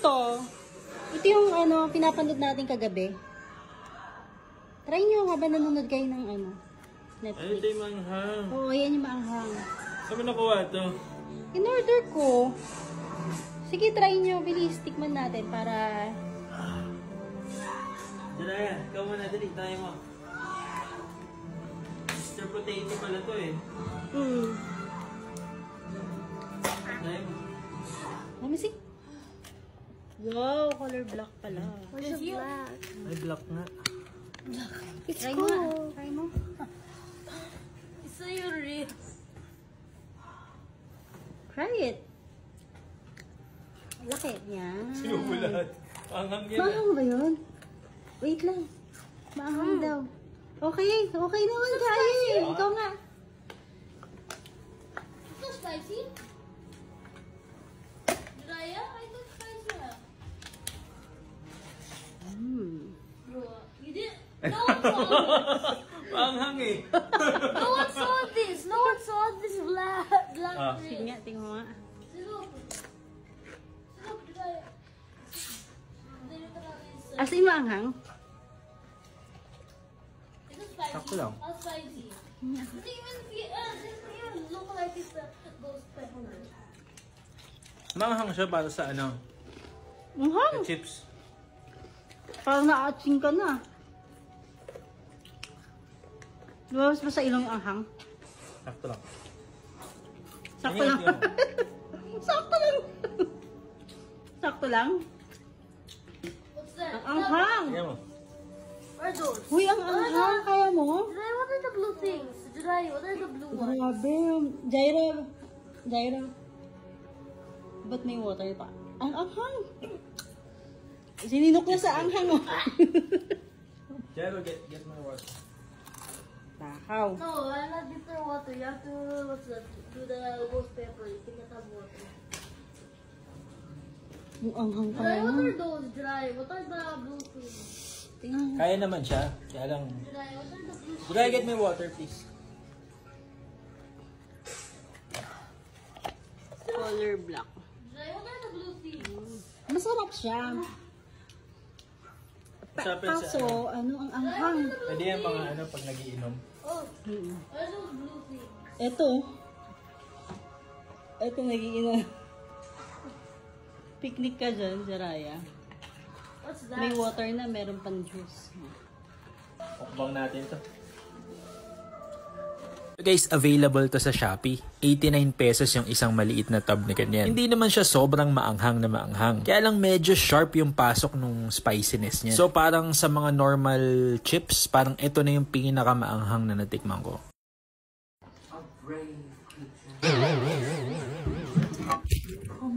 ito. Ito yung ano, pinapanood natin kagabi. Try nyo habang nanonood kayo ng ano, Netflix. Ay, ito yung maanghang. Oo, yan yung maanghang. Saan mo nakuha ito? In-order ko. Sige, try nyo. Bilis, tikman natin para... Jiraya, ikaw muna. Dali, tayo mo. Mr. Potato pala to eh. Tayo mo. Let me see. Wow, color black pala. Where's the black? Ay, black nga. It's Try cool. mo. Try mo. It's so real. Try it. Laki niya. Sinubo lahat. Maanghang yan. Maanghang ba yun? Wait lang. Maanghang daw. Okay. Okay naman, Kaya. Ikaw nga. It's not spicy. Jiraya, I thought spicy. Bro, you did. No one saw this. Maanghang eh. No one saw this. No one saw this black. Ah. Sige nga, tingnan mo nga. As in, maanghang? Sakto lang. How spicy? Doesn't even look like it's those peppers. Maanghang siya para sa ano? Maanghang. Chips. Parang na-atsing ka na. Lumabas ba sa ilong yung anghang? Sakto lang. Sakto lang. Sakto lang. Sakto lang. What's that? Ang anghang. Tingnan mo. What are those? Uy, ang anghang. Kaya mo? Jedi, what are the blue things? Jedi, what are the blue ones? Grabe. Jaira. Ba't may water pa? Ang anghang. Sininok na sa anghang mo. Jero, get my water. Takaw. No, I'm not bitter water. You have to do the ghost pepper. You cannot have water. Yung anghang pa Jedi, what naman. are those? Jedi, what are the blue things? Tingnan mo. Kaya naman siya. Kaya lang. Jedi, what are the blue Could I get my water, please? Color black. Jedi, what are the blue things? Masarap siya. Masarap yan sa Kaso, ano ang anghang? Pwede yan mga ano pag nagiinom. Oh, what are those blue things? Ito nag-iina. Picnic ka dyan, Jiraya. What's that? May water na, meron pang juice. Mukbang natin to. So guys, available to sa Shopee. 89 pesos yung isang maliit na tub na ganyan. Hindi naman siya sobrang maanghang na maanghang. Kaya lang medyo sharp yung pasok nung spiciness niya. So parang sa mga normal chips, parang ito na yung pinakamaanghang na natikman ko. Oh